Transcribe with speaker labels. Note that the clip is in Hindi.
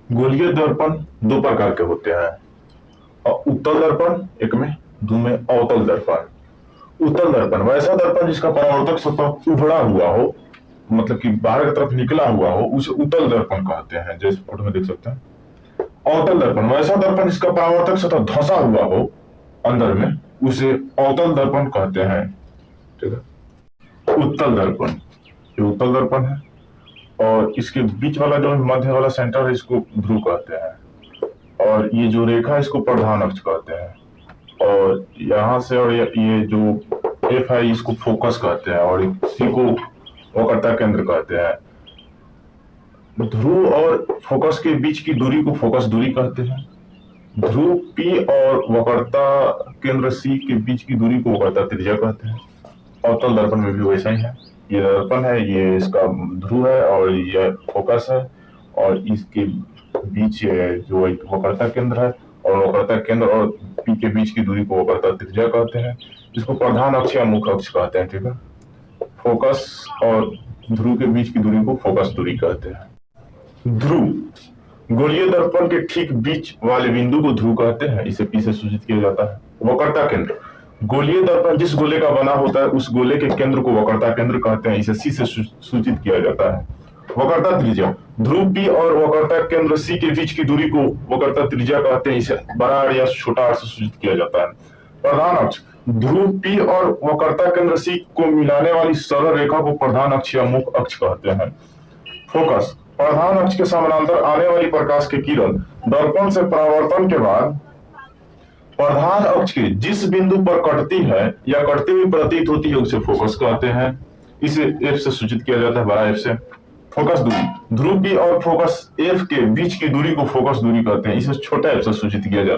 Speaker 1: गोलीय दर्पण दो प्रकार के होते हैं। और उत्तल दर्पण एक में, दो में अवतल दर्पण। उत्तल दर्पण वैसा दर्पण जिसका परावर्तक सतह उभड़ा हुआ हो, मतलब कि बाहर की तरफ निकला हुआ हो, उसे उत्तल दर्पण कहते हैं, जैसे फोटो में देख सकते हैं। अवतल दर्पण वैसा दर्पण जिसका परावर्तक सतह धंसा हुआ हो अंदर में, उसे अवतल दर्पण कहते हैं। ठीक है। उत्तल दर्पण, ये उत्तल दर्पण है, और इसके बीच वाला जो मध्य वाला सेंटर है, इसको ध्रुव कहते हैं। और ये जो रेखा है, इसको प्रधान अक्ष कहते हैं। और यहाँ से और ये जो एफ है, इसको फोकस कहते हैं, और सी को वक्रता केंद्र कहते हैं। ध्रुव और फोकस के बीच की दूरी को फोकस दूरी कहते हैं। ध्रुव पी और वक्रता केंद्र सी के बीच की दूरी को वक्रता त्रिज्या कहते हैं। अवतल दर्पण में भी वैसा ही है। ये दर्पण है, ये इसका ध्रुव है और ये फोकस है, और इसके बीच जो एक वक्रता केंद्र है, और वक्रता केंद्र और पी के बीच की दूरी को वक्रता त्रिज्या कहते हैं। इसको प्रधान अक्ष या मुख्य अक्ष कहते हैं। ठीक है। फोकस और ध्रुव के बीच की दूरी को फोकस दूरी कहते हैं। ध्रुव गोलीय दर्पण के ठीक बीच वाले बिंदु को ध्रुव कहते हैं। इसे पी से सूचित किया जाता है। वक्रता केंद्र गोलीय दर्पण जिस गोले का बना होता है, उस गोले के केंद्र को वक्रता केंद्र कहते हैं। इसे सी से सूचित किया जाता है। वक्रता त्रिज्या ध्रुव पी और वक्रता केंद्र सी के बीच की दूरी को वक्रता त्रिज्या कहते हैं। इसे बड़ा आर या छोटा आर से सूचित किया जाता है। प्रधान अक्ष ध्रुव पी और वक्रता केंद्र सी को मिलाने वाली सरल रेखा को प्रधान अक्ष या मुख्य अक्ष कहते हैं। फोकस प्रधान अक्ष के समानांतर आने वाली प्रकाश की किरण दर्पण से परावर्तन के बाद प्रधान अक्ष के जिस बिंदु पर कटती है या कटती हुई प्रतीत होती है, उसे फोकस कहते हैं। इसे एफ से सूचित किया जाता है, बड़ा एफ से। फोकस दूरी ध्रुव पी और फोकस एफ के बीच की दूरी को फोकस दूरी कहते हैं। इसे छोटा एफ से सूचित किया जाता है।